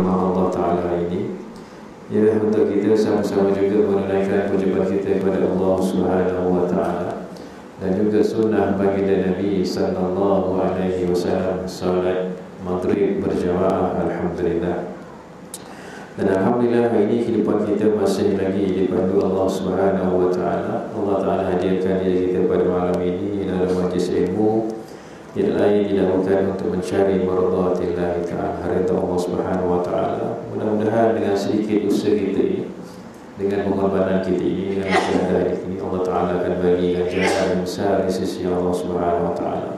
Allah Ta'ala ini, ya, untuk kita sama-sama juga menunaikan kewajiban kita kepada Allah Subhanahu wa Ta'ala, dan juga sunnah baginda Nabi sallallahu alaihi wasallam, salat maghrib berjamaah. Alhamdulillah. Dan alhamdulillah hari ini kehidupan kita masih lagi dipandu Allah Subhanahu wa Ta'ala. Allah Ta'ala hadirkan diri kita pada malam ini dalam majlis ilmu, tidak lain dilakukan untuk mencari maradhatillah Ta'ala, harta Allah Subhanahu wa Ta'ala. Mudah-mudahan dengan sedikit usaha kita ini, dengan pengorbanan kita ini, dengan usaha ini, Allah Ta'ala akan bagi ganjaran yang besar di sisi Allah Subhanahu wa Ta'ala.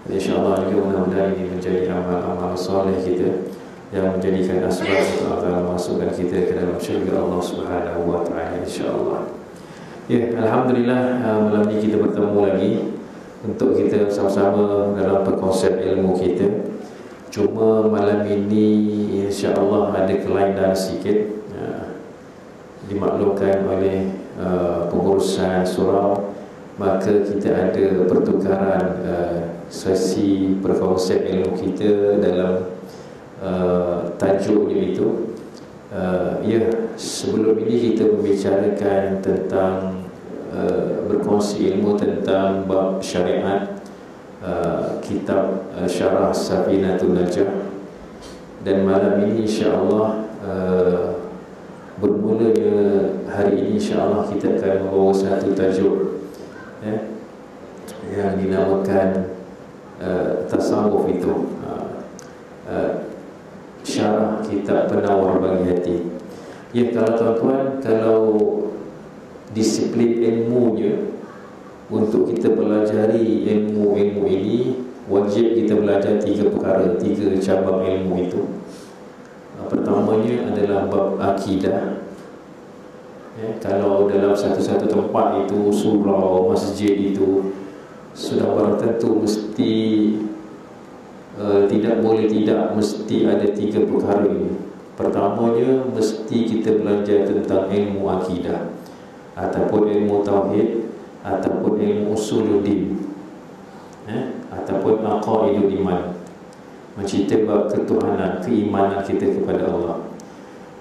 InsyaAllah juga mudah-mudahan ini menjadi amal-amal soleh kita yang menjadikan asbab untuk Allah Ta'ala masukkan kita ke dalam syurga Allah Subhanahu wa Ta'ala, insyaAllah. Ya, alhamdulillah, malam ini kita bertemu lagi untuk kita sama-sama dalam konsep ilmu kita. Cuma malam ini insya-Allah ada kelainan sikit, dimaklumkan oleh pengurusan surau, maka kita ada pertukaran sesi berkonsep ilmu kita dalam tajuknya itu. Ya, sebelum ini kita membicarakan tentang berkongsi ilmu tentang bab syariat, kitab Syarah Safinatul Najah. Dan malam ini insya-Allah bermulanya hari ini insya-Allah kita akan membawa satu tajuk yang dinamakan tasawuf itu, syarah kitab Penawar Bagi Hati. Ya, kalau tuan-tuan, kalau disiplin ilmunya untuk kita pelajari ilmu-ilmu ini, wajib kita belajar tiga perkara, tiga cabang ilmu itu. Pertamanya adalah bab akidah. Kalau dalam satu-satu tempat itu, surau, masjid itu, sudah barang tentu mesti tidak boleh tidak, mesti ada tiga perkara ini. Pertamanya, mesti kita belajar tentang ilmu akidah, ataupun ilmu tauhid, ataupun ilmu usuluddin, ataupun aqaidul iman, mencerita bab ketuhanan, keimanan kita kepada Allah.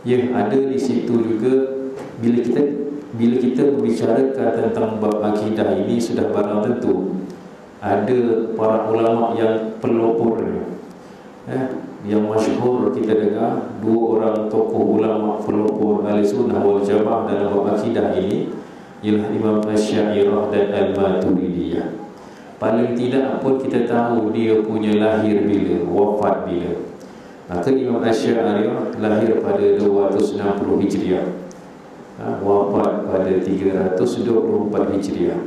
Ya, ada di situ juga bila kita membicarakan tentang bab akidah ini, sudah barang tentu ada para ulama yang pelopornya. Yang masyhur kita dengar, dua orang tokoh ulama pelopor Ahlussunnah wal Jamaah dalam bab akidah ini ialah Imam Asy'ariyah dan Al-Maturidiyah. Paling tidak pun kita tahu dia punya lahir bila, wafat bila. Maka Imam Asy'ariyah lahir pada 260 Hijriah, wafat pada 324 Hijriah.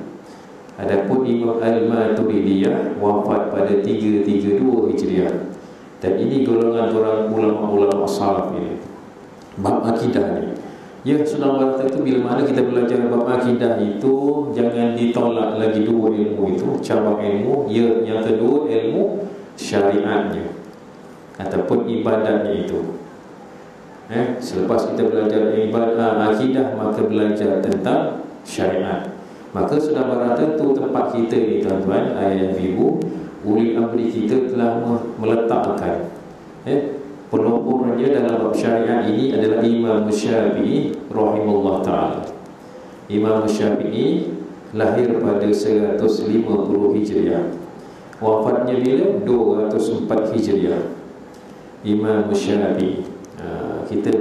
Adapun Imam Al-Maturidiyah wafat pada 332 Hijriah. Dan ini golongan orang ulama-ulama salaf ini, bab akidah ni. Ya, sudah berkata itu, bila mana kita belajar bab akidah itu, jangan ditolak lagi dua ilmu itu, cabang ilmu. Ya, yang kedua ilmu syariatnya ataupun ibadatnya itu. Selepas kita belajar ibadah akidah, maka belajar tentang syariat. Maka sudah berkata itu tempat kita ni, tuan-tuan, ayah dan ibu, ulil amri kita telah meletakkan pelopornya dalam bab syariat ini adalah Imam Syafi'i rahimahullah ta'ala. Imam Syafi'i lahir pada 150 Hijriah, wafatnya bila? 204 Hijriah. Imam Syafi'i, kita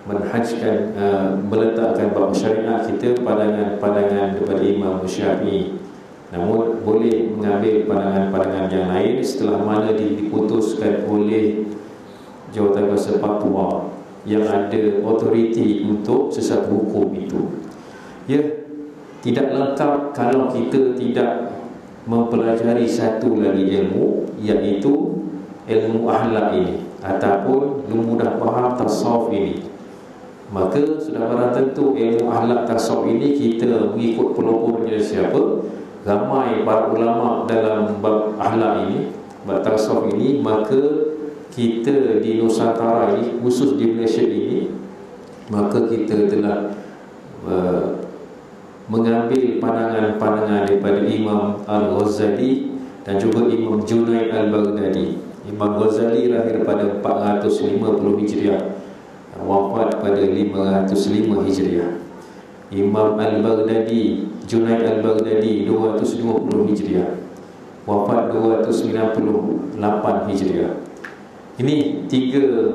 menhajkan, meletakkan bab syariat kita pandangan daripada Imam Syafi'i. Namun boleh mengambil pandangan-pandangan yang lain setelah mana diputuskan oleh jawatan kuasa fatwa yang ada otoriti untuk sesuatu hukum itu. Ya, tidak lengkap kalau kita tidak mempelajari satu lagi ilmu, iaitu ilmu akhlak ini, ataupun mudah faham tasawuf ini. Maka sudah barang tentu ilmu akhlak tasawuf ini kita mengikut pelopornya siapa? Ramai para ulama dalam bab akhlak ini, bab tasawuf ini. Maka kita di Nusantara ini, khusus di Malaysia ini, maka kita telah mengambil pandangan-pandangan daripada Imam Al-Ghazali dan juga Imam Junaid Al-Baghdadi. Imam Ghazali lahir pada 450 Hijriah, wafat pada 505 Hijriah. Imam Al-Baghdadi, Junaid Al-Baghdadi 220 Hijriah, wafat 298 Hijriah. Ini tiga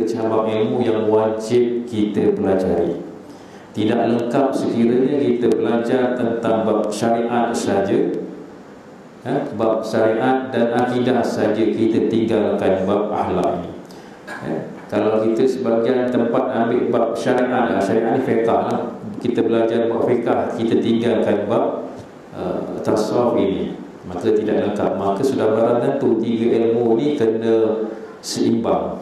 cabang ilmu yang wajib kita pelajari. Tidak lengkap sekiranya kita belajar tentang bab syariat saja, bab syariat dan akidah saja kita tinggalkan bab akhlak ini. Kalau kita sebagian tempat ambil bab syariat, syariat ni fiqh lah, kita belajar bab fiqh, kita tinggalkan bab tasawuf ini, maka tidak lengkap. Maka sudah barang tentu tiga ilmu ni kena seimbang.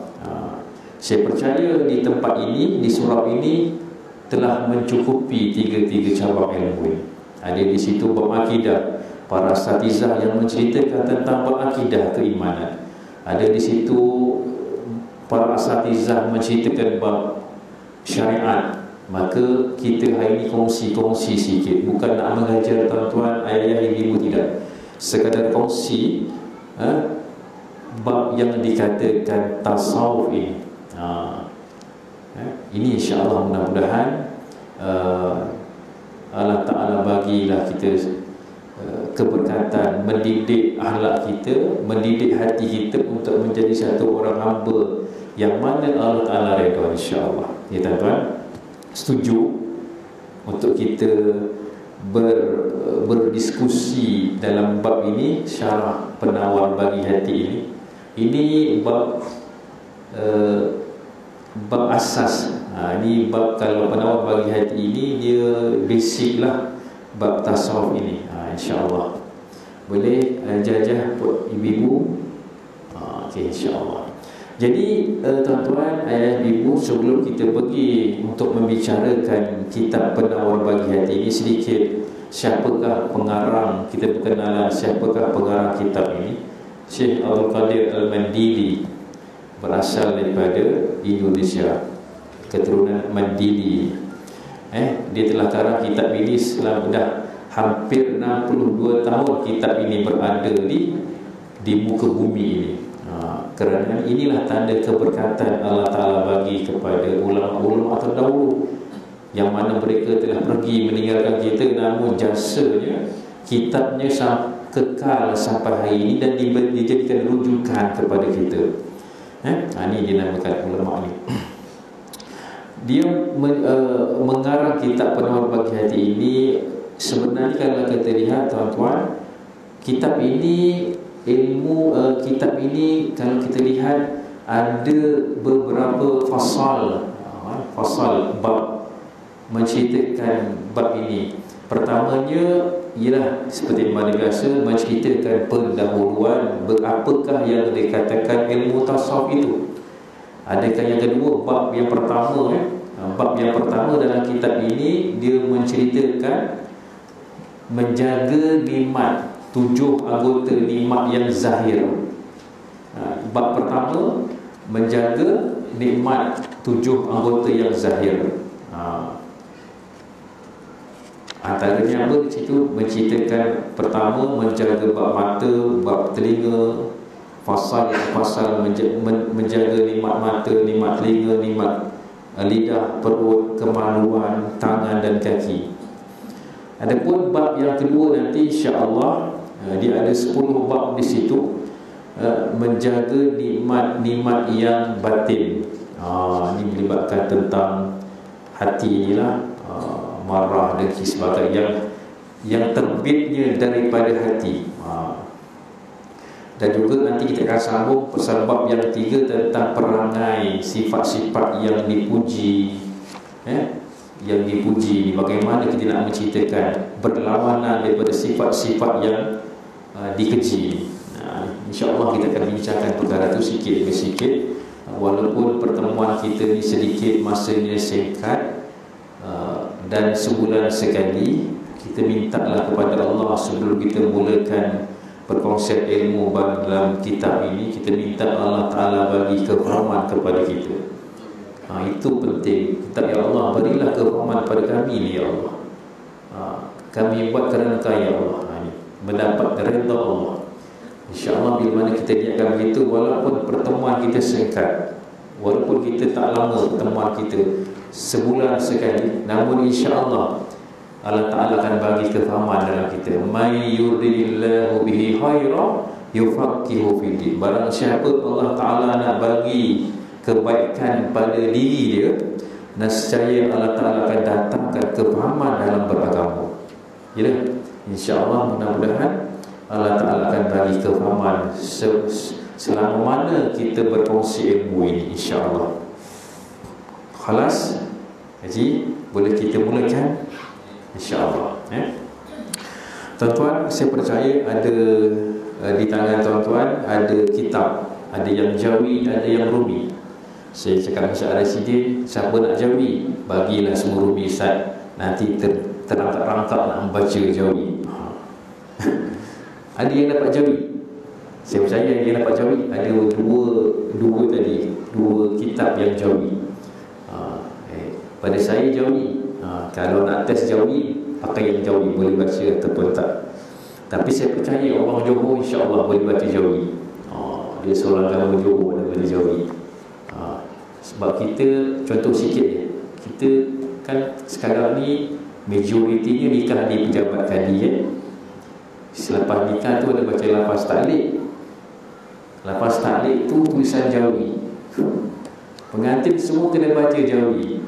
Saya percaya di tempat ini, di surau ini telah mencukupi tiga-tiga cabang ilmu ini. Ada di situ bab akidah, para asatizah yang menceritakan tentang bab akidah keimanan. Ada di situ para asatizah menceritakan bab syariat. Maka kita hari ini kongsi-kongsi sikit, bukan nak mengajar tuan-tuan, ayah, ibu, tidak. Sekadar kongsi bab yang dikatakan tasawuf ini. Ini insya-Allah mudah-mudahan Allah Ta'ala bagilah kita keberkatan, mendidik akhlak kita, mendidik hati kita untuk menjadi satu orang hamba yang mana Allah Ta'ala redha, insya-Allah. Ya tuan-tuan, setuju untuk kita berdiskusi dalam bab ini, syarah penawar bagi hati ini. Ini bab asas. Ini bab, kalau penawar bagi hati ini dia basic lah, bab tasawuf ini. InsyaAllah boleh jajah ibu-ibu. Okey, insyaAllah. Jadi tuan-tuan, ayah, ibu, sebelum kita pergi untuk membicarakan kitab penawar bagi hati ini, sedikit siapakah pengarang, kita perkenalan siapakah pengarang kitab ini. Syekh Abdul Qadir Al-Mandili, berasal daripada Indonesia, keturunan Mandili. Dia telah karang kitab ini selama dah hampir 62 tahun kitab ini berada di muka bumi ini. Kerana inilah tanda keberkatan Allah Ta'ala bagi kepada ulama-ulama terdahulu, yang mana mereka telah pergi meninggalkan kita, namun jasanya, kitabnya kekal sampai hari ini dan dijadikan rujukan kepada kita. Ini dinamakan ulama ni. Dia mengarang kitab penawar bagi hati ini. Sebenarnya kalau kita lihat tuan-tuan, kitab ini kitab ini kalau kita lihat ada beberapa fasal bab menceritakan bab ini. Pertamanya ialah seperti mana biasa, menceritakan pendahuluan apakah yang dikatakan ilmu tasawuf itu. Adakah yang kedua, bab yang pertama bab yang pertama dalam kitab ini dia menceritakan menjaga nikmat 7 anggota nikmat yang zahir. Bab pertama menjaga nikmat 7 anggota yang zahir. Antaranya apa? Di situ menceritakan pertama menjaga bab mata, bab telinga, fasal menjaga nikmat mata, nikmat telinga, nikmat lidah, perut, kemaluan, tangan dan kaki. Adapun bab yang kedua nanti insya-Allah dia ada 10 bab di situ, menjaga nikmat-nikmat yang batin. Ini melibatkan tentang hati inilah, marah, dengki sebagainya yang terbitnya daripada hati. Dan juga nanti kita akan sambung pasal bab yang ketiga tentang perangai, sifat-sifat yang dipuji. Yang dipuji ni bagaimana kita nak menceritakan berlawanan daripada sifat-sifat yang dikeji. InsyaAllah kita akan bincangkan perkara itu sikit demi sikit. Walaupun pertemuan kita ni sedikit masanya singkat, dan sebulan sekali, kita mintalah kepada Allah sebelum kita mulakan berkonsep ilmu dalam kitab ini, kita minta Allah Ta'ala bagi kefahaman kepada kita. Itu penting. Kita, ya Allah, berilah kefahaman pada kami ni, ya Allah. Kami buat kerana Kau, ya Allah, mendapat redha Allah. InsyaAllah bila mana kita niatkan begitu, walaupun pertemuan kita singkat, walaupun kita tak lama pertemuan kita, sebulan sekali, namun insyaAllah Allah Ta'ala akan bagi kefahaman dalam kita. May yuridillahu bihi khaira yufaqihu fiddin. Barang siapa Allah Ta'ala nak bagi kebaikan pada diri dia, nescaya Allah Ta'ala akan datangkan kefahaman dalam beragama. Ya, insyaAllah mudah-mudahan Allah Ta'ala akan bagi kefahaman selama mana kita berkongsi ilmu ini, insyaAllah. Khalas? Haji, boleh kita mulakan? InsyaAllah. Tuan-tuan, saya percaya ada di tangan tuan-tuan ada kitab, ada yang Jawi, ada yang Rumi. Saya cakap Ustaz Rasidin, siapa nak Jawi, bagilah semua Rumi Ustaz, nanti terangkat-rangkap nak membaca Jawi. Ada yang dapat Jawi, saya percaya ada yang dapat Jawi. Ada dua tadi, dua kitab yang Jawi. Pada saya Jawi. Kalau nak test Jawi, pakai yang Jawi, boleh baca ataupun tak. Tapi saya percaya orang Johor insya-Allah boleh baca Jawi. Dia seorang agama Johor dan boleh Jawi. Sebab kita, contoh sikit je, kita kan sekarang ni majoritinya nikah di pejabat kadi. Selepas nikah tu ada baca lafaz taklik. Lafaz taklik tu tulisan Jawi. Pengantin semua kena baca Jawi.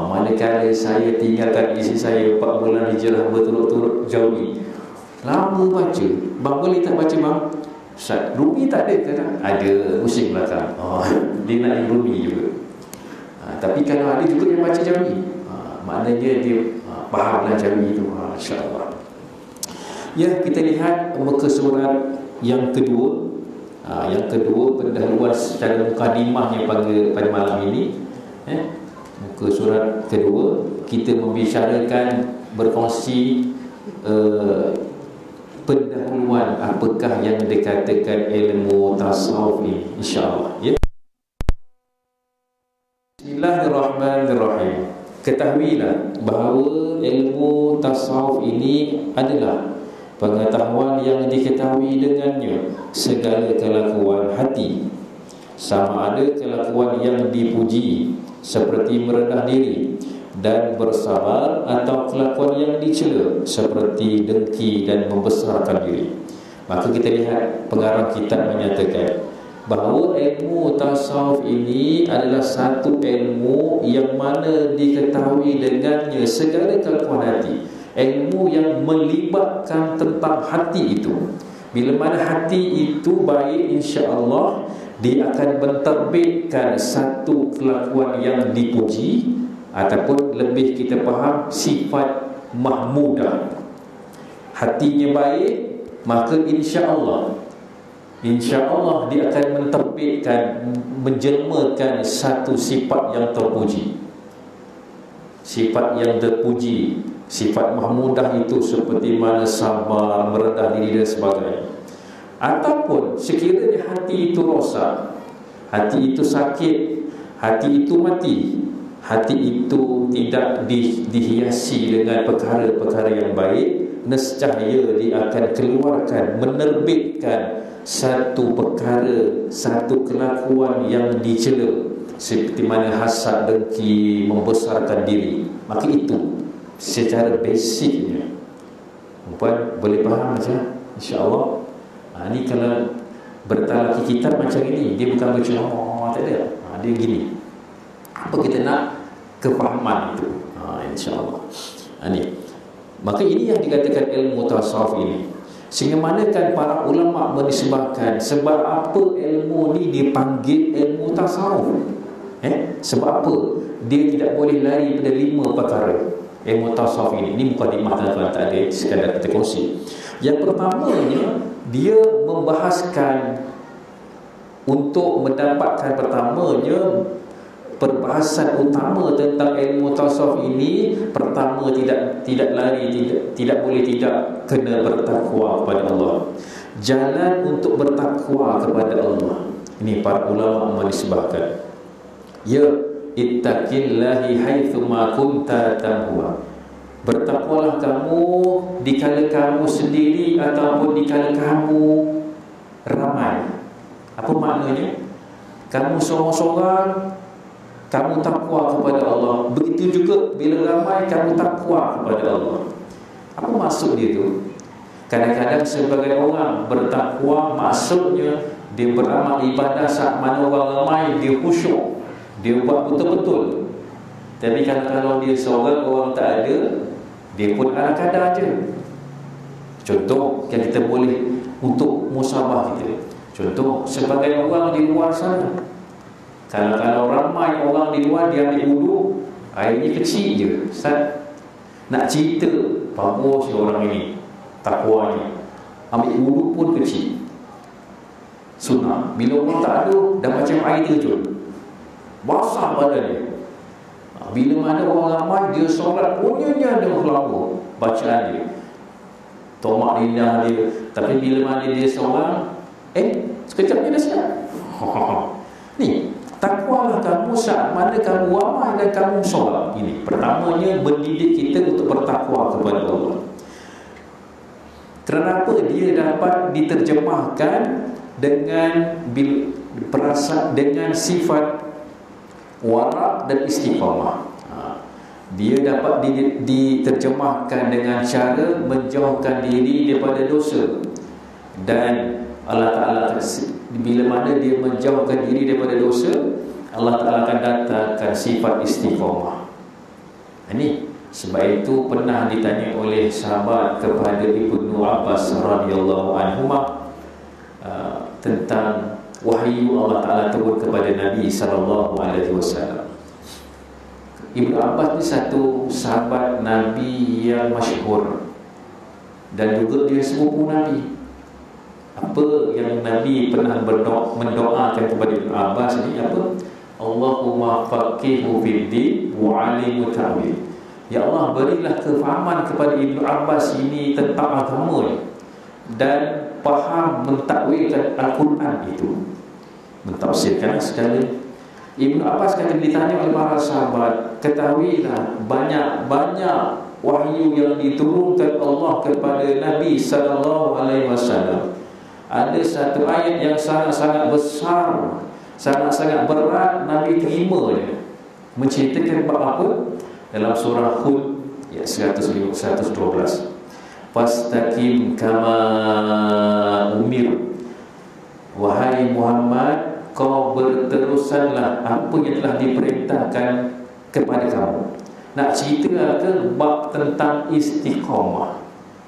Manakala saya tinggalkan isteri saya 4 bulan hijrah berturut-turut Jawi, lama baca. Bang boleh tak baca bang? Ustaz, Rumi tak ada ke tak? Ada, pusing belakang. Dia nak yang Rumi juga. Tapi kalau ada juga yang baca Jawi, maknanya dia fahamlah Jawi itu. InsyaAllah. Ya, kita lihat muka surat yang kedua. Yang kedua, pendahuluan secara mukadimahnya pada malam ini. Muka surat kedua, kita membicarakan, berkongsi pendahuluan apakah yang dikatakan ilmu tasawuf ini, insyaAllah. Ya. Bismillahirrahmanirrahim. Ketahuilah bahawa ilmu tasawuf ini adalah pengetahuan yang diketahui dengannya segala kelakuan hati, sama ada kelakuan yang dipuji seperti merendah diri dan bersabar, atau kelakuan yang dicela seperti dengki dan membesarkan diri. Maka kita lihat pengarang kitab menyatakan bahawa ilmu tasawuf ini adalah satu ilmu yang mana diketahui dengannya segala kelakuan hati. Ilmu yang melibatkan tentang hati itu. Bila mana hati itu baik, insya-Allah dia akan menterbitkan satu kelakuan yang dipuji, ataupun lebih kita faham sifat mahmudah. Hatinya baik, maka insya-Allah dia akan menterbitkan, menjelmakan satu sifat yang terpuji. Sifat yang terpuji, sifat mahmudah itu seperti mana sabar, merendah diri dan sebagainya. Ataupun sekiranya hati itu rosak, hati itu sakit, hati itu mati, hati itu tidak dihiasi dengan perkara-perkara yang baik, nescaya dia akan keluarkan, menerbitkan satu perkara, satu kelakuan yang dicela, seperti mana hasad, dengki, membesarkan diri. Maka itu secara basicnya. Puan boleh faham macam? InsyaAllah. Ni kalau bertalaki kitab macam ini, dia bukan baca tak ada. Dia gini. Apa kita nak? Kefahaman itu. InsyaAllah. Ni. Maka ini yang dikatakan ilmu tasawuf ini. Sehingga mana kan para ulama menisbahkan sebab apa ilmu ni dipanggil ilmu tasawuf. Sebab apa? Dia tidak boleh lari pada 5 perkara. Ilmu tasawuf ini mukadimah, tuan-tuan, tak ada sekadar kita kongsi. Yang pertamanya, dia membahaskan, untuk mendapatkan pertamanya perbahasan utama tentang ilmu tasawuf ini. Pertama, tidak lari, tidak boleh tidak kena bertakwa kepada Allah. Jalan untuk bertakwa kepada Allah. Ini para ulama menisbahkan. Ya, ittaqillahi haitsuma kunta tamhuwa. Bertakwalah kamu dikala kamu sendiri ataupun dikala kamu ramai. Apa maknanya? Kamu seorang-seorang, kamu takwa kepada Allah. Begitu juga bila ramai, kamu takwa kepada Allah. Apa maksud dia tu? Kadang-kadang sebagai orang bertakwa, maksudnya dia beramal ibadah saat mana orang ramai, dia khusyuk, dia buat betul-betul. Tapi kalau dia seorang, orang tak ada, dia pun ala kadar je. Contoh yang kita boleh untuk musabah kita. Contoh, sebagai orang di luar sana, kalau ramai orang di luar, dia ambil wudu, airnya kecil je. Ustaz, nak cerita bagus orang ini takwanya, ambil wudu pun kecil. Sunnah. Bila orang tak ada, dah macam air terjun, basah badan dia. Bila mana orang ramai, dia solat punyanya ada kelapa bacaan dia, tomak lidah dia. Tapi bila mana dia seorang, sekejapnya dah siap. Ni, takwalah kamu saat mana kamu ramai dan kamu solat. Ini pertamanya mendidik kita untuk bertakwa kepada Allah. Kenapa dia dapat diterjemahkan dengan perasaan, dengan sifat wara' dan istiqamah. Dia dapat diterjemahkan dengan cara menjauhkan diri daripada dosa. Dan Allah Ta'ala, bila mana dia menjauhkan diri daripada dosa, Allah Ta'ala akan datangkan sifat istiqamah. Ini sebab itu pernah ditanya oleh sahabat kepada Ibnu Abbas radhiyallahu anhuma tentang wahyu Allah Ta'ala turun kepada Nabi SAW. Ibnu Abbas ni satu sahabat Nabi yang masyhur, dan juga dia sepupu Nabi. Apa yang Nabi pernah mendoakan kepada Ibnu Abbas ni apa? Allahumma faqihu fiddin wa 'alimu ta'wil. Ya Allah, berilah kefahaman kepada Ibnu Abbas ini tentang agama dan faham mentakwilkan Al-Quran itu, mentafsirkan sekali. Ibnu Abbas kata ditanya oleh para sahabat, ketahuilah banyak-banyak wahyu yang diturunkan Allah kepada Nabi SAW. Ada satu ayat yang sangat-sangat besar, sangat-sangat berat, Nabi terima dia. Menceritakan bab apa? Dalam surah Hud ya 112. Fastaqim kama umir. Wahai Muhammad, kau berterusanlah apa yang telah diperintahkan kepada kamu. Nak cerita ke bab tentang istiqamah.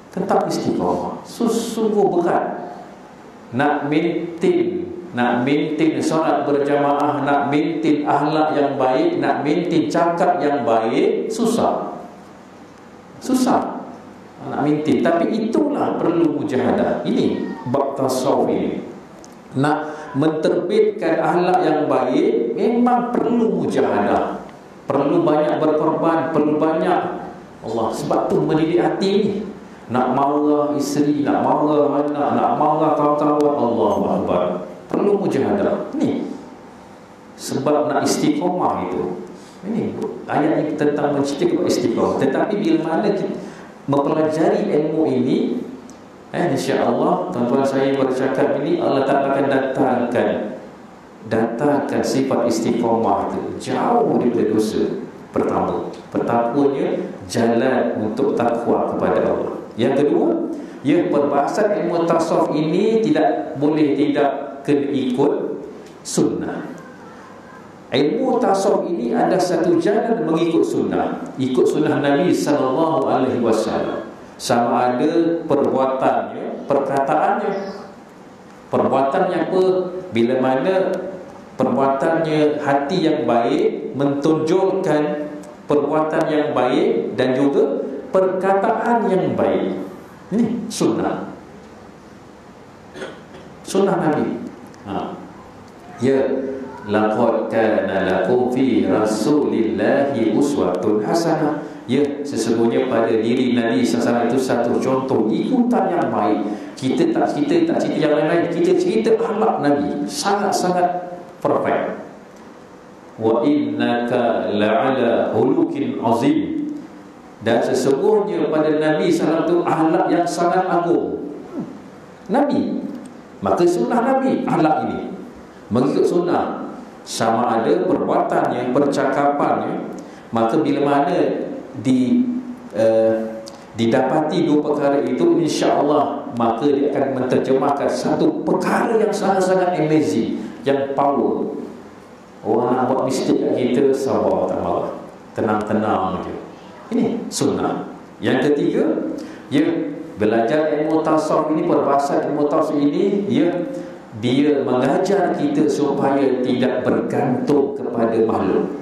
Tentang istiqamah sungguh berat. Nak maintain solat berjamaah, nak maintain akhlak yang baik, nak maintain cakap yang baik, susah nak maintain. Tapi itulah perlu mujahadah. Ini bab tasawuf ini. Nak menterbitkan akhlak yang baik memang perlu mujahadah, perlu banyak berkorban, perlu banyak Allah. Sebab tu mendidik hati ni. Nak marah isteri, nak marah anak, nak marah kawan-kawan, Allahu Akbar, perlu mujahadah. Ni sebab nak istiqamah itu. Ini ayat ini tentang menceritakan istiqamah. Tetapi bila mana kita mempelajari ilmu ini, insya-Allah tuan-tuan saya bercakap ini, Allah Ta'ala akan datangkan sifat istiqamah itu jauh daripada dosa. Pertamanya jalan untuk takwa kepada Allah. Yang kedua, perbahasan ilmu tasawuf ini tidak boleh tidak kena ikut sunnah. Ilmu tasawuf ini ada satu jalan mengikut sunnah, ikut sunnah Nabi SAW. Sama ada perbuatannya, perkataannya. Perbuatannya apa? Bila mana perbuatannya hati yang baik, mentonjolkan perbuatan yang baik, dan juga perkataan yang baik. Ini sunnah Nabi. Laqad kana lakum fi rasulillahi uswatun hasanah. Sesungguhnya pada diri Nabi SAW itu satu contoh ikutan yang baik. Kita tak cerita yang lain-lain, kita cerita akhlak Nabi sangat-sangat perfect. Wa innaka la'ala hulukin azim. Dan sesungguhnya pada Nabi SAW itu akhlak yang sangat agung. Nabi Maka sunnah Nabi akhlak ini, mengikut sunnah, sama ada perbuatannya, percakapannya. Maka bila mana didapati dua perkara itu, insya-Allah maka dia akan menterjemahkan satu perkara yang sangat-sangat amazing, yang power. Orang nak buat mistake kat kita, sabar, tak marah, tenang-tenang je. Ini sunnah. Yang ketiga, ya, belajar ilmu tasawuf ini, perbahasan ilmu tasawuf ini, ya, dia mengajar kita supaya tidak bergantung kepada makhluk.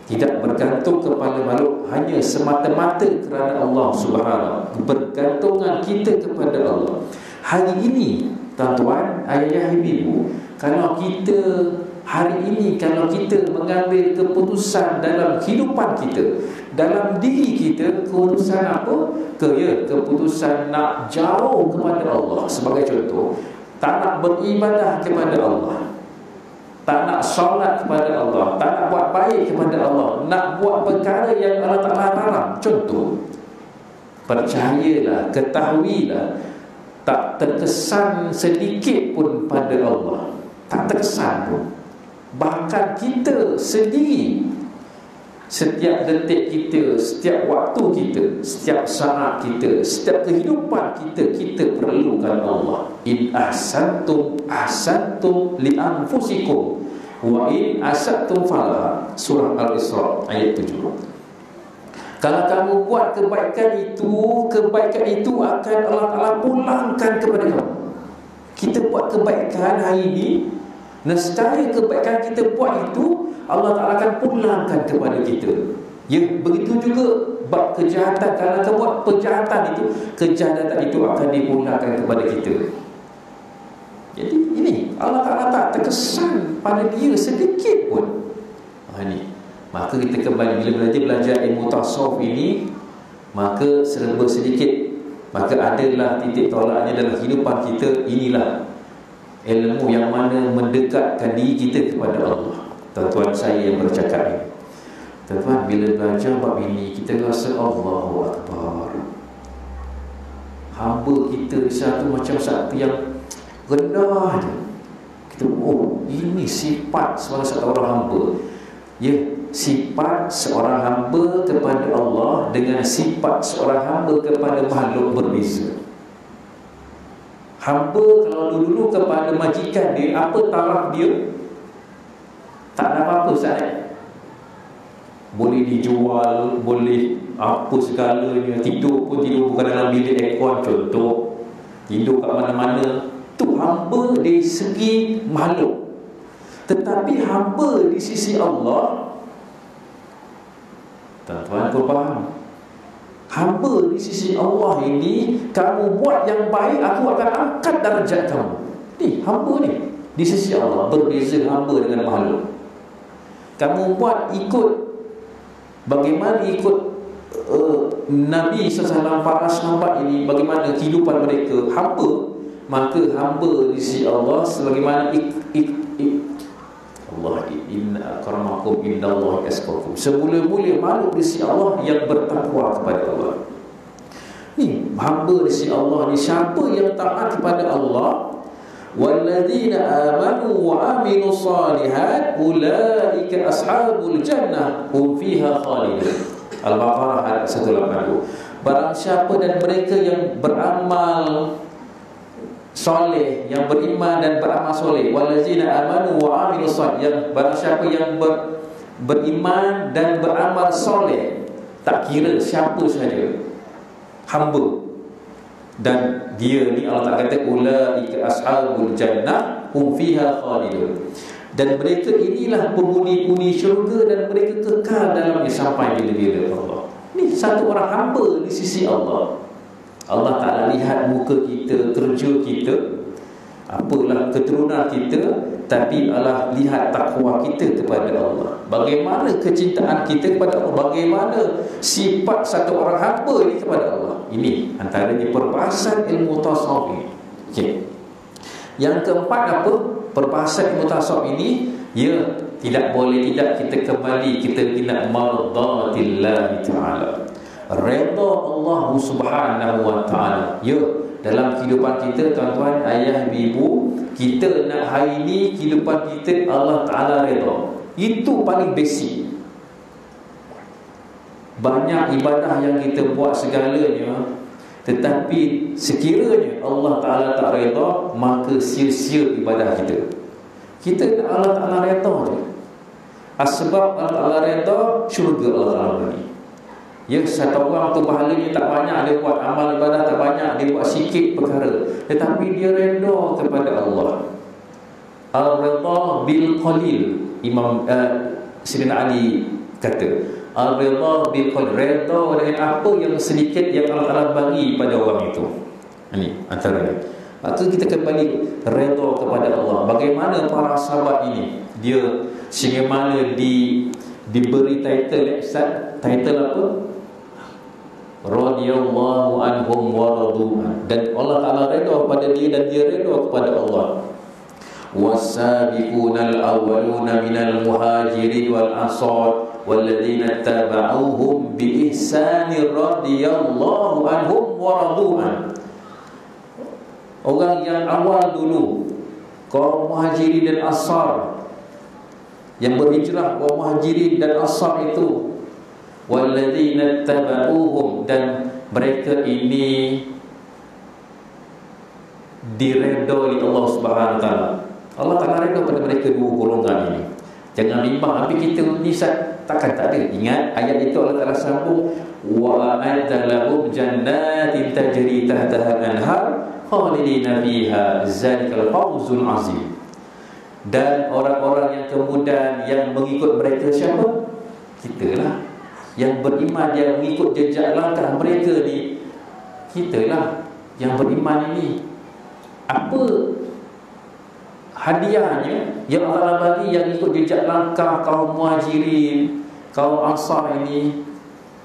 Tidak bergantung kepada makhluk hanya semata-mata kerana Allah Subhanahu. Bergantungan kita kepada Allah. Hari ini, tuan-tuan, ayah ibu, kalau kita hari ini, kalau kita mengambil keputusan dalam kehidupan kita, dalam diri kita, keputusan apa? Keputusan nak jauh kepada Allah. Sebagai contoh, tak nak beribadah kepada Allah, tak nak solat kepada Allah, tak nak buat baik kepada Allah, nak buat perkara yang Allah Ta'ala larang. Contoh, percayalah, ketahuilah, tak terkesan sedikit pun pada Allah. Tak terkesan pun. Bahkan kita sendiri, setiap detik kita, setiap waktu kita, setiap saat kita, setiap kehidupan kita, kita perlukan Allah. In ahsantum ahsantum li anfusikum wa in asatum falaha. Surah Al-Isra ayat 7. Kalau kamu buat kebaikan itu akan Allah Ta'ala pulangkan kepada kamu. Kita buat kebaikan hari ini, nescaya kebaikan kita buat itu Allah Ta'ala akan pulangkan kepada kita. Ya, begitu juga bab kejahatan. Kalau kamu buat kejahatan itu akan dipulangkan kepada kita. Jadi ini Allah Ta'ala tak terkesan pada dia sedikit pun. Ini, maka kita kembali bila belajar ilmu tasawuf ini, maka serba sedikit, maka adalah titik tolaknya dalam kehidupan kita. Inilah ilmu yang mana mendekatkan diri kita kepada Allah. Tuan-tuan saya yang bercakap ini, tuan-tuan, bila belajar bab ini, kita rasa Allahu Akbar. Hamba kita di satu macam satu yang rendah je. Kita, oh, ini sifat salah satu orang hamba. Ya, sifat seorang hamba kepada Allah dengan sifat seorang hamba kepada makhluk berbeza. Hamba kalau dulu kepada majikan dia, apa taraf dia? Tak ada apa-apa, Ustaz. Boleh dijual, boleh apa segalanya. Tidur pun tidur bukan dalam bilik aircon, contoh. Tidur kat mana-mana. Itu hamba dari segi makhluk. Tetapi hamba di sisi Allah, tuan-tuan kau faham? Hamba di sisi Allah ini, kamu buat yang baik, aku akan angkat darjat kamu. Ni hamba ni di sisi Allah, berbeza hamba dengan makhluk. Kamu buat ikut, bagaimana ikut Nabi SAW, para sahabat ini, bagaimana kehidupan mereka, hamba, maka hamba di sisi Allah sebagaimana Allah, inna akramakum indallahi atqakum. Semula-mula makhluk di sisi Allah yang bertakwa kepada Allah. Ni hamba di sisi Allah ni, siapa yang taat kepada Allah, walladzina amanu wa amilus solihat ulaika ashabul jannah hum fiha khalidun. Al-Baqarah ayat 182. Barang siapa dan mereka yang beramal soleh, yang beriman dan beramal soleh, walladzina amanu wa amilus solih, yang barang siapa yang beriman dan beramal soleh, tak kira siapa saja, hamba, dan dia ni Allah Ta'ala kata ulaika ashabul jannah hum fiha khalidun, dan mereka inilah penghuni-penghuni syurga dan mereka kekal dalamnya sampai bila-bila. Allah ni satu orang hamba di sisi Allah. Allah Ta'ala lihat muka kita, kerja kita, apalah keturunan kita, tapi Allah lihat takwa kita kepada Allah. Bagaimana kecintaan kita kepada Allah, bagaimana sifat satu orang hamba ini kepada Allah. Ini antaranya perbahasan ilmu tasawuf ini. Okay. Yang keempat apa? Perbahasan ilmu tasawuf ini, ya, tidak boleh tidak kita kembali, kita tidak mardatillah ta'ala, redha Allah Subhanahu wa ta'ala. Ya, dalam kehidupan kita, tuan-tuan, ayah, ibu, kita nak hari ni kehidupan kita Allah Ta'ala redha. Itu paling basic. Banyak ibadah yang kita buat segalanya, tetapi sekiranya Allah Ta'ala tak redha, maka sia-sia ibadah kita. Kita nak Allah Ta'ala redha je. Sebab Allah Ta'ala redha, syurga Allah Ta'ala bagi. Ya, satu orang tu pahalanya tak banyak, dia buat amal ibadah tak banyak, dia buat sikit perkara, tetapi dia redha kepada Allah. Al-redha bil qalil. Imam Sayyidina Ali kata, al-redha bil qalil, redha dengan apa yang sedikit yang Allah Ta'ala bagi pada orang itu. Ini antaranya. Maka kita kembali redha kepada Allah. Bagaimana para sahabat ini, dia sehingga mana diberi title, title apa? Radiyallahu anhum wa radu'an. Dan Allah Ta'ala redha kepada dia dan dia redha kepada Allah. Was-sabiqunal awwaluna minal muhajirin wal ansar walladzina tabauhum bi ihsani radiyallahu anhum wa radu'an. Orang yang awal dulu, kaum muhajirin dan ansar, yang berhijrah, kaum muhajirin dan ansar itu, walladzina tabauhum, dan mereka ini diredha oleh Allah Subhanahu wa taala. Allah Taala redha pada mereka dua golongan ini. Jangan bimbang, tapi kita ni takkan tak ada. Ingat ayat itu Allah Taala sambung, wa a'adda lahum jannatin tajri tahtaha al-anhar khalidina fiha zalikal fawzul azim. Dan orang-orang yang kemudian yang mengikut mereka siapa? Kita lah. Yang beriman, yang mengikut jejak langkah mereka ni, kita lah yang beriman ini. Apa hadiahnya yang Allah bagi yang ikut jejak langkah kaum muhajirin, kaum ansar ini?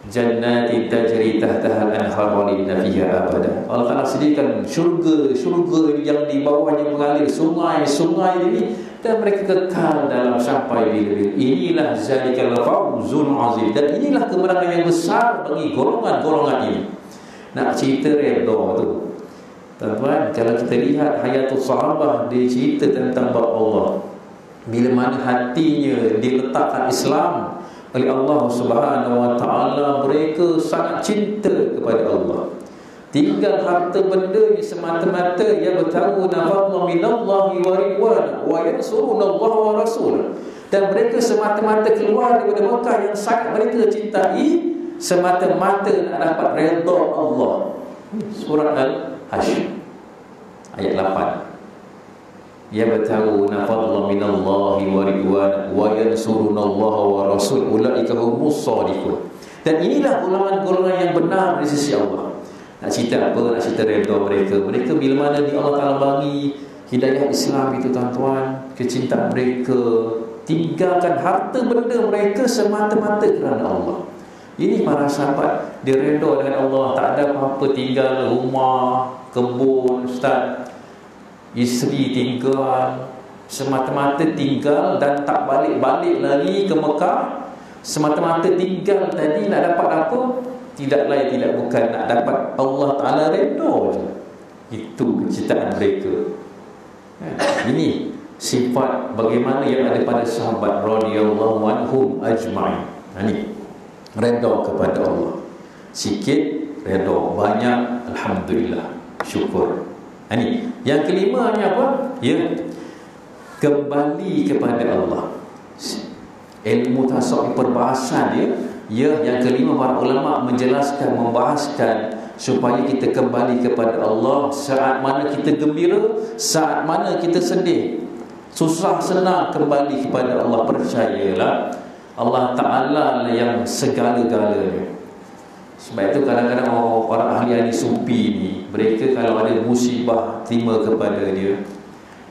Jannatin tajri tahtaha al-anhar khalidina fiha abada. Allah Ta'ala sediakan syurga yang di bawahnya mengalir sungai-sungai ini, dan mereka kekal dalam sampai bila-bila. Inilah zalikal fawzul azim. Dan inilah kemenangan yang besar bagi golongan-golongan ini. Nak cerita redha tu, tuan-tuan, kalau kita lihat hayatul sahabah, dia cerita tentang bab Allah. Bila mana hatinya diletakkan Islam oleh Allah Subhanahu wa taala, mereka sangat cinta kepada Allah. Tinggal harta bendanya semata-mata, ya bertahu nafadna minallahi wa ridwana wa yansurunallaha wa rasul. Dan mereka semata-mata keluar daripada Mekah yang sangat mereka cintai, semata-mata nak dapat redha Allah. Surah Al-Hasy ayat 8. Ya bertahu nafadna minallahi wa ridwana wa yansurunallaha wa rasul ulaika humus shadiqun. Dan inilah golongan-golongan yang benar di sisi Allah. Nak cerita apa? Nak cerita redha mereka. Mereka bila mana di Allah Ta'ala bagi hidayah Islam itu, tuan-tuan, kecintaan mereka, tinggalkan harta benda mereka semata-mata kerana Allah. Ini para sahabat, dia redha dengan Allah. Tak ada apa-apa, tinggal rumah, kebun, ustaz, isteri tinggal, semata-mata tinggal dan tak balik-balik lagi ke Mekah. Semata-mata tinggal tadi nak dapat apa? Tidak lain tidak bukan nak dapat Allah Ta'ala redha je. Itu kecintaan mereka. Ini sifat bagaimana yang ada pada sahabat radhiyallahu anhum ajma'in. Ini redha kepada Allah. Sikit redha, banyak alhamdulillah, syukur. Ini yang kelimanya apa? Ya, kembali kepada Allah. Ilmu tasawuf perbahasan dia. Ya, yang kelima, para ulama menjelaskan, membahaskan supaya kita kembali kepada Allah saat mana kita gembira, saat mana kita sedih, susah senang kembali kepada Allah. Percayalah, Allah Ta'ala yang segala-galanya. Sebab itu kadang-kadang orang ahli-ahli sufi ni, mereka kalau ada musibah terima kepada dia,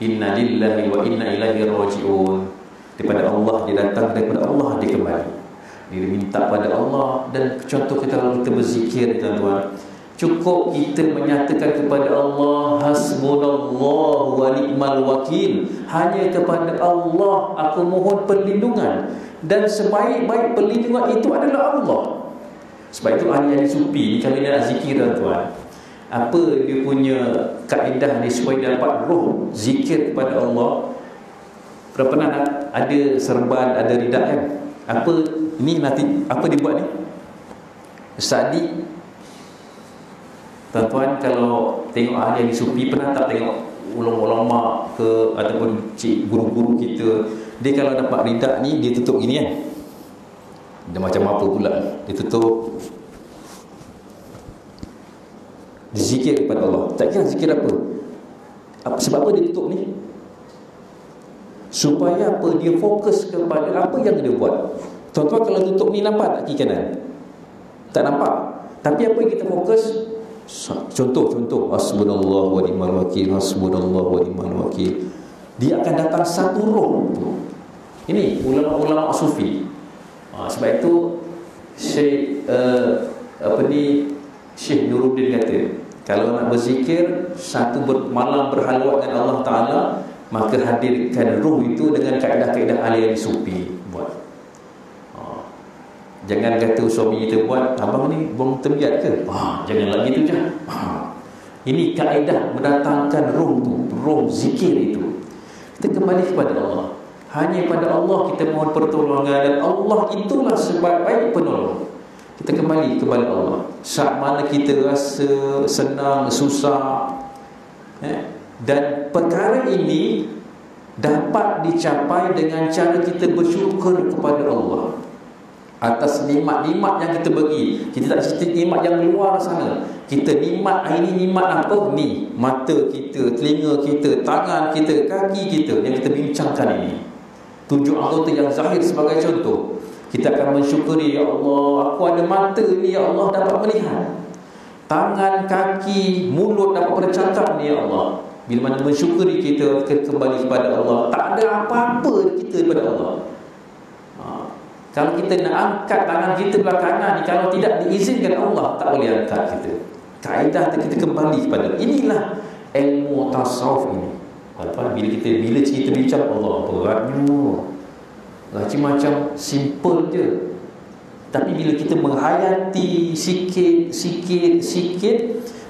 inna lillahi wa inna ilaihi raji'un. Daripada Allah dia datang, daripada Allah dia kembali. Dia minta pada Allah. Dan contoh kita kalau kita berzikir, tuan-tuan, cukup kita menyatakan kepada Allah, hasbunallahu wa ni'mal wakil, hanya kepada Allah aku mohon perlindungan, dan sebaik-baik perlindungan itu adalah Allah. Sebab itu ahli-ahli sufi ni, kalau dia nak zikir, tuan-tuan, Apa dia punya kaedah ni supaya dapat roh zikir kepada Allah? Pernah ada serban, ada ridak kan? Apa ni nanti apa dia buat ni? Sa'di, tuan-tuan kalau tengok ahli sufi, pernah tak tengok ulama ke ataupun cik guru-guru kita, dia kalau dapat ridak ni dia tutup gini kan? Dia macam apa pula? Dia tutup, dia zikir kepada Allah. Tak kira zikir apa. Sebab apa dia tutup ni? Supaya apa? Dia fokus kepada apa yang dia buat. Tuan-tuan kalau tutup ni nampak tak kiri kanan? Tak nampak. Tapi apa yang kita fokus? Contoh hasbunallahu wa ni'mal wakil, hasbunallahu wa ni'mal wakil. Dia akan datang satu roh tu. Ini ulama-ulama sufi. Sebab itu Syekh Syekh Nuruddin kata, kalau nak berzikir satu malam berhalwat dengan Allah Ta'ala, maka hadirkan roh itu dengan kaedah-kaedah ahli sufi buat. Jangan kata suami kita buat, abang ni buang tembiat ke? Janganlah gitu je. Ini kaedah mendatangkan roh tu, roh zikir itu. Kita kembali kepada Allah. Hanya pada Allah kita mohon pertolongan, dan Allah itulah sebaik-baik penolong. Kita kembali kepada Allah. Saat mana kita rasa senang, susah, dan perkara ini dapat dicapai dengan cara kita bersyukur kepada Allah atas nikmat-nikmat yang kita bagi. Kita tak cerita nikmat yang luar sana. Kita nikmat ini, nikmat apa? Ni mata kita, telinga kita, tangan kita, kaki kita yang kita bincangkan ini. 7 anggota yang zahir sebagai contoh. Kita akan mensyukuri, ya Allah, aku ada mata ni, ya Allah, dapat melihat. Tangan, kaki, mulut dapat bercakap ni, ya Allah. Bila mana mensyukuri kita kembali kepada Allah, tak ada apa-apa kita kepada Allah. Kalau kita nak angkat tangan kita belah kanan ni, kalau tidak diizinkan Allah, tak boleh angkat kita. Kaedah kita kembali kepada, inilah ilmu tasawuf ini. Bila kita bincang Allah, beratnya, macam simple je. Tapi bila kita menghayati sikit,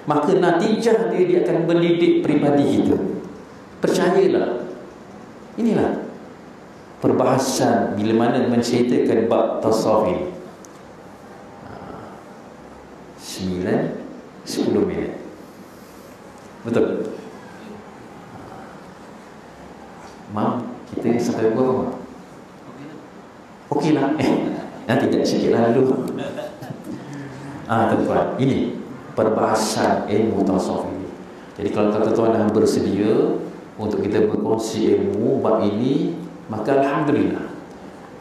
maka natijah dia akan mendidik pribadi kita. Percayalah. Inilah perbahasan bila mana menceritakan bab tasawuf ini. 9-10 minit. Betul? Mam, kita sampai berapa? Okeylah. Nanti tak sikitlah dulu. Tuan-tuan, ini perbahasan ilmu tasawuf ini. Jadi kalau tuan-tuan dah bersedia untuk kita berkongsi ilmu bab ini, maka alhamdulillah.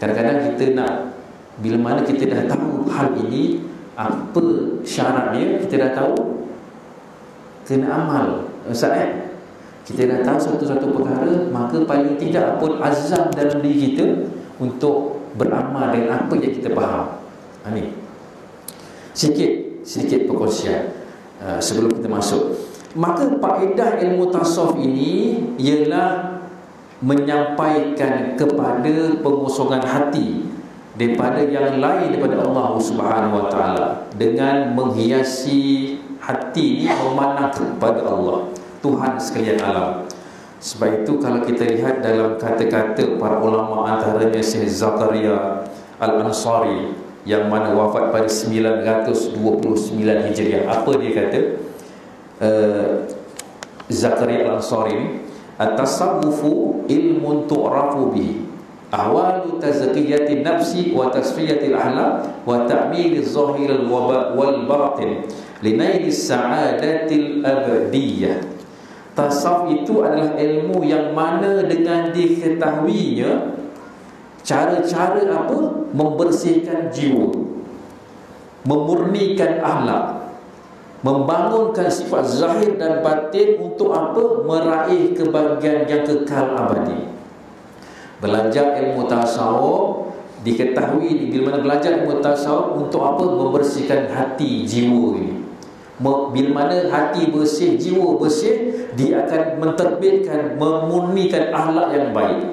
Kadang-kadang kita nak, bila mana kita dah tahu hal ini, apa syaratnya, kita dah tahu, kena amal. Kita dah tahu satu-satu perkara, maka paling tidak pun azam dalam diri kita untuk beramal dengan apa yang kita faham. Ini sedikit perkongsian sebelum kita masuk. Maka faedah ilmu tasawuf ini ialah menyampaikan kepada pengosongan hati daripada yang lain daripada Allah Subhanahu Wa Taala, dengan menghiasi hati ini memanah kepada Allah, Tuhan sekalian alam. Sebab itu kalau kita lihat dalam kata-kata para ulama, antaranya Syekh Zakaria Al-Ansari yang mana wafat pada 929 Hijriah. Apa dia kata? Zakaria Al-Ansari, at-tasawwufu ilmun tu'rafu bihi ahwalu tazkiyatin nafsi wa tasfiyatil ahlak wa ta'miriz zahiril wal batin linaili sa'adatil abadiyah. Tasawuf itu adalah ilmu yang mana dengan diketahuinya cara-cara apa? Membersihkan jiwa, memurnikan akhlak, membangunkan sifat zahir dan batin untuk apa? Meraih kebahagiaan yang kekal abadi. Belajar ilmu tasawuf, diketahui bila mana belajar ilmu tasawuf untuk apa? Membersihkan hati, jiwa ini. Bila mana hati bersih, jiwa bersih, dia akan menterbitkan, memurnikan akhlak yang baik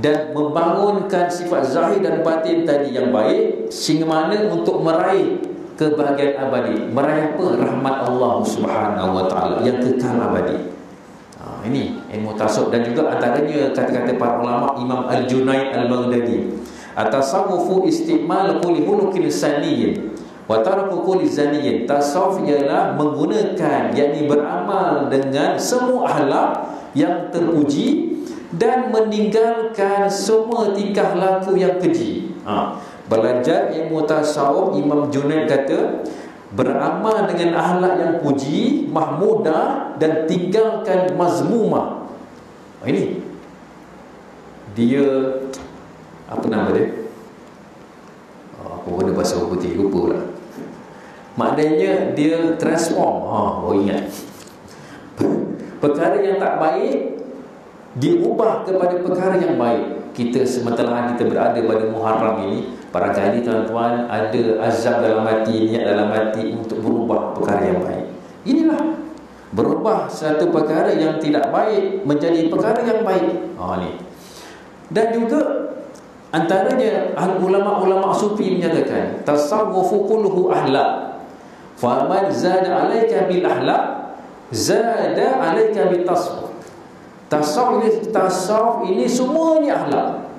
dan membangunkan sifat zahir dan batin tadi yang baik, sehingga mana untuk meraih kebahagiaan abadi. Meraih apa? Rahmat Allah Subhanahu wa taala yang kekal abadi. Ini ilmu tasawuf. Dan juga antaranya kata-kata para ulama, Imam Al-Junaid Al-Baghdadi, at-tasawwufu istimal kulli hulukin saniyyin wa tarku kulli zaniyyin. Tasawuf ialah menggunakan, yakni beramal dengan semua akhlak yang terpuji dan meninggalkan semua tingkah laku yang keji. Belajar ilmu tasawuf, Imam Junaid kata, beramal dengan akhlak yang puji, mahmudah, dan tinggalkan mazmumah. Ini dia, apa nama dia? Apa guna bahasa putih, lupa lah. Maknanya dia transform. Ingat, perkara yang tak baik diubah kepada perkara yang baik. Kita sementara kita berada pada Muharram ini, barangkali tuan-tuan ada azam dalam hati, niat dalam hati untuk berubah perkara yang baik. Inilah berubah satu perkara yang tidak baik menjadi perkara yang baik. Ni. Dan juga antaranya ulama-ulama sufi menyatakan, tasawwufu kulluhu ahlak, faman zada alaika bil ahlak zada alaika bil tasawwuf. Tasawuf ini semuanya akhlak.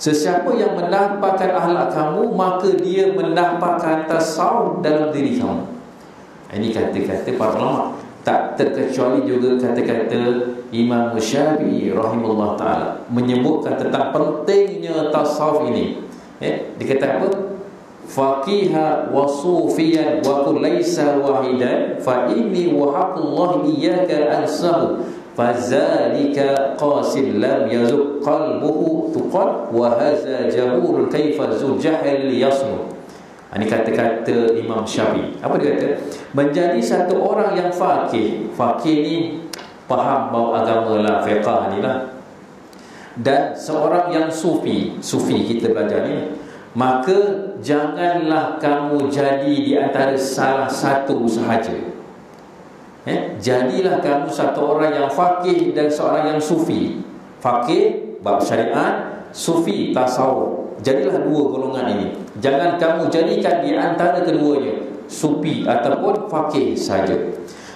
Sesiapa yang mendapatkan akhlak kamu, maka dia mendapatkan tasawuf dalam diri kamu. Ini kata-kata para ulama. Tak terkecuali juga kata-kata Imam Syafi'i rahimahullah ta'ala menyebutkan tentang pentingnya tasawuf ini. Dia kata apa? Faqiha wa sufiyan wa qul laisa wahidan fa inni wa haqqullah iyyaka ansahu fazalika qasil lam yazuk qalbuhu tuqad wa hadza jahurun kaifa zul jahil yasnu. Ini kata-kata Imam Syafi'i. Apa dia kata? Menjadi satu orang yang faqih. Faqih ni faham bahawa agama lah, fiqah ni lah. Dan seorang yang sufi kita belajar ni, maka janganlah kamu jadi di antara salah satu sahaja. Jadilah kamu satu orang yang faqih dan seorang yang sufi. Faqih bab syariat, sufi tasawuf. Jadilah dua golongan ini. Jangan kamu jadikan di antara keduanya, sufi ataupun faqih saja.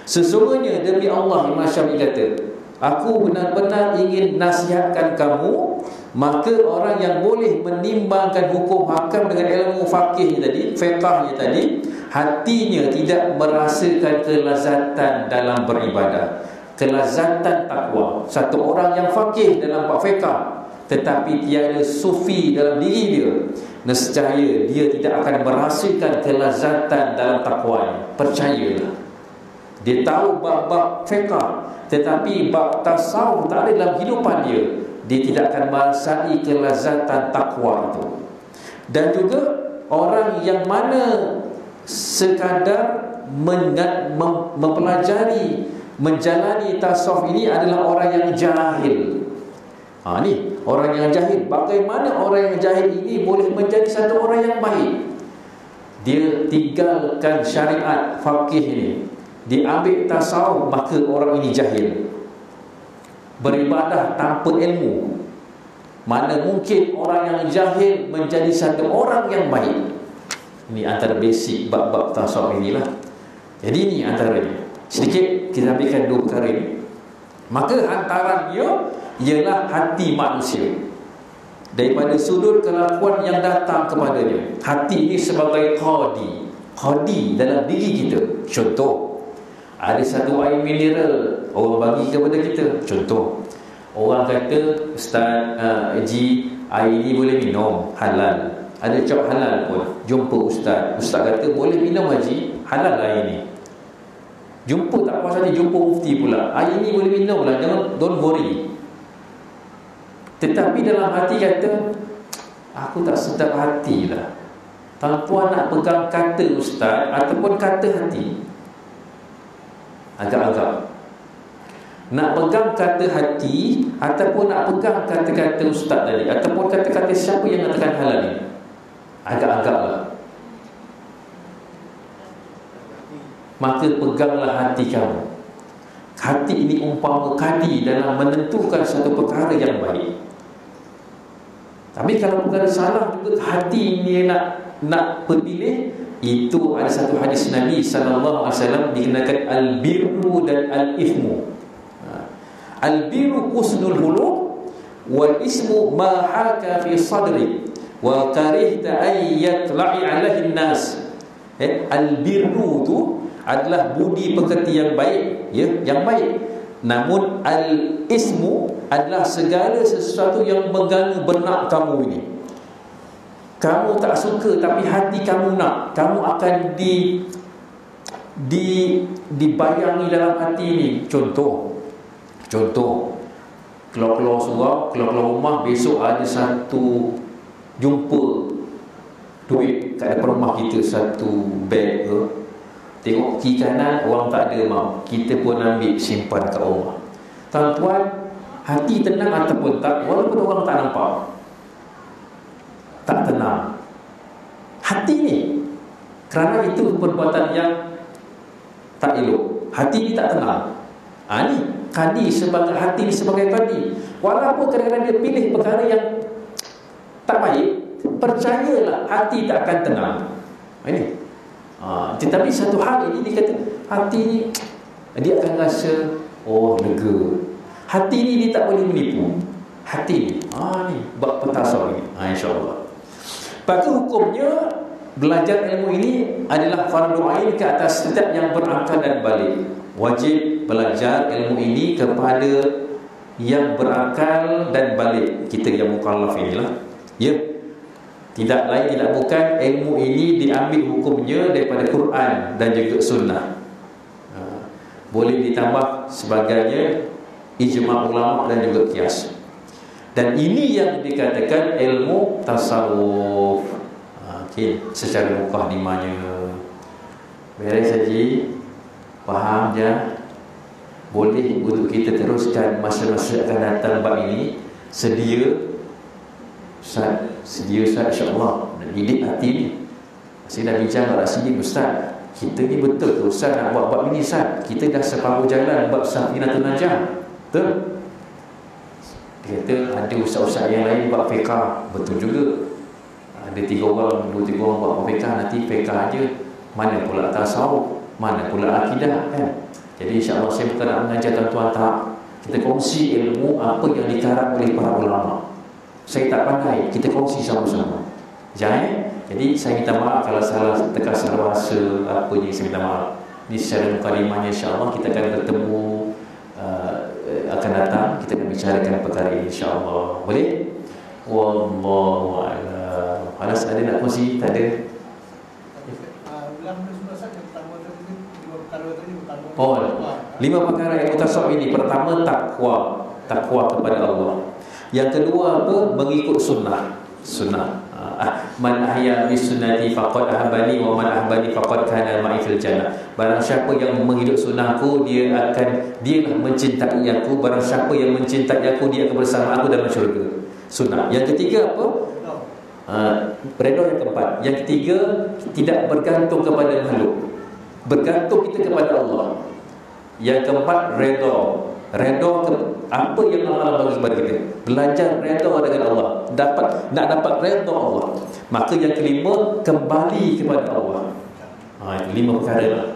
Sesungguhnya demi Allah, Imam Syafi'i kata, aku benar-benar ingin nasihatkan kamu, maka orang yang boleh menimbangkan hukum hakam dengan ilmu faqih tadi, fiqahnya tadi, hatinya tidak merasakan kelazatan dalam beribadah, kelazatan takwa. Satu orang yang faqih dalam bab fiqh tetapi tiada sufi dalam diri dia, nescaya dia tidak akan merasakan kelazatan dalam takwanya. Percayalah. Dia tahu bab-bab fiqh, tetapi bab tasawuf tak ada dalam kehidupan dia, dia tidak akan merasai kelazatan takwa itu. Dan juga orang yang mana sekadar mempelajari, menjalani tasawuf ini adalah orang yang jahil. Ni orang yang jahil. Bagaimana orang yang jahil ini boleh menjadi satu orang yang baik? Dia tinggalkan syariat faqih ini, dia ambil tasawuf, maka orang ini jahil. Beribadah tanpa ilmu. Mana mungkin orang yang jahil menjadi satu orang yang baik? Ini antara basic bab-bab tasawuf inilah. Jadi ini antaranya. Sedikit kita ambilkan dua perkara ini. Maka antaranya ialah hati manusia. Daripada sudut kelakuan yang datang kepadanya. Hati ini sebagai qadi dalam diri kita. Contoh, ada satu air mineral orang bagi kepada kita. Contoh, orang kata, Ustaz Haji, air ini boleh minum, halal. Ada cap halal pun. Jumpa Ustaz kata boleh minum Haji, halal air ini. Jumpa tak puas hati, jumpa mufti pula, air ini boleh minum lah, jangan, don't worry. Tetapi dalam hati kata, aku tak sedap hati lah. Tuan-puan nak pegang kata Ustaz ataupun kata hati? Agak-agak nak pegang kata hati ataupun nak pegang kata-kata Ustaz tadi, ataupun kata-kata siapa yang mengatakan halal ni? Agak-agak lah. Maka peganglah hati kamu. Hati ini umpama kadi dalam menentukan satu perkara yang baik. Tapi kalau perkara salah juga, hati ini nak berpilih, Itu ada satu hadis Nabi sallallahu alaihi wasallam dikenakan al-birru dan al-ithmu. Al-birru husnul huluk, wal ismu ma haka fi sadri wa karihta ay yatla'i alaihi an-nas. Al-birru tu adalah budi pekerti yang baik, ya, yang baik. Namun al-ismu adalah segala sesuatu yang mengganggu benak kamu ini. Kamu tak suka tapi hati kamu nak, kamu akan dibayangi dalam hati ini. Contoh keluar surau, keluar rumah, besok ada satu jumpa duit kat depan rumah kita, satu beg ke. Tengok kiri kanan orang tak ada mau, kita pun ambil simpan kat rumah. Tuan-tuan, hati tenang ataupun tak, walaupun orang tak nampak, tak tenang hati ni, kerana itu perbuatan yang tak elok. Hati ni tak tenang. Ni kadi sebagai hati ni sebagai kadi. Walaupun kadang-kadang dia pilih perkara yang tak baik, percayalah hati tak akan tenang. Ini tetapi satu hal ini dia kata hati ni dia akan rasa lega. Hati ni dia tak boleh menipu. Hati ni ni bab petasawuf ni, insya-Allah. Maka hukumnya belajar ilmu ini adalah fardu ain ke atas setiap yang berakal dan balik. Wajib belajar ilmu ini kepada yang berakal dan balik. Kita yang mukallaf inilah, ya. Tidak lain tidak bukan ilmu ini diambil hukumnya daripada Quran dan juga sunnah. Boleh ditambah sebagainya ijma' ulama dan juga qiyas. Dan ini yang dikatakan ilmu tasawuf. Secara mukadimahnya beres saja, faham je. Boleh untuk kita teruskan masa-masa akan datang bab ini. Sedia Ustaz, insya-Allah nak didik hati ni. Saya dah bincang dengan Rasidi, Ustaz, kita ni betul ke Ustaz nak buat bab ini Ustaz? Kita dah separuh jalan bab Safinatun Najah. Betul? Dia kata ada ustaz-ustaz yang lain buat fiqah. Betul juga. Ada 2-3 orang buat fiqah, nanti fiqah aja. Mana pula tasawuf, mana pula akidah, kan? Jadi insya-Allah saya bukan nak mengajar tuan-tuan, tak. Kita kongsi ilmu apa yang dikarang oleh para ulama. Saya tak pandai, kita kongsi sama-sama. Jangan. Jadi saya minta maaf kalau salah terkasar bahasa apa yang saya minta maaf. Ini secara mukadimahnya insya-Allah kita akan bertemu akan datang, kita akan bicarakan perkara ini insya-Allah. Boleh? Wallahu a'lam. Alas ada nak kongsi? Tak ada. Oh, 5 perkara yang mutasawuf ini. Pertama, takwa kepada Allah. Yang kedua apa? Mengikut sunnah. Man ahya bi sunnati faqad ahabbani wa man ahabbani faqad kana ma'i fil jannah. Barang siapa yang menghidup sunnahku, dialah mencintai aku. Barang siapa yang mencintai aku, dia akan bersama aku dalam syurga. Sunnah. Yang ketiga apa? Redha yang keempat. Yang ketiga, tidak bergantung kepada makhluk. Bergantung kita kepada Allah. Yang keempat, redha apa yang Allah bagi kepada kita. Belajar redha dengan Allah. Nak dapat redha Allah. Maka yang kelima, kembali kepada Allah. Itu 5 perkara lah.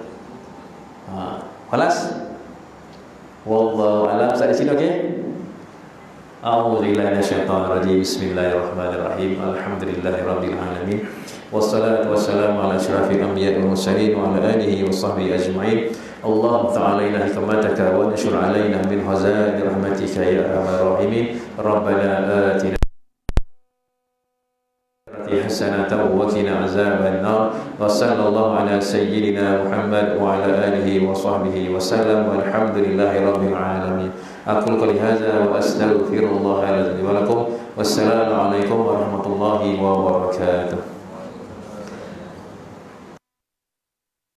Khalas? Wallahu a'lam. Sampai sini okey? A'udzubillahi minasyaitonir rajim. Bismillahirrahmanirrahim. Alhamdulillahirabbil alamin. Wassalatu wassalamu ala asyrafil anbiya'i wal mursalin wa ala alihi wa sahbihi ajma'in. Allahumma ta'ala ilahi kamataka wa nashur alaina min hazaini rahmatika ya arhamar rahimin. Rabbana atina hasanatan wa qina azaban nar. Wa sallallahu ala sayyidina Muhammad wa ala alihi wa sahbihi wa sallam. Walhamdulillahi rabbil alamin. Aqul qouli hadza wa astaghfirullah li wa lakum. Wassalamu alaikum warahmatullahi wabarakatuh.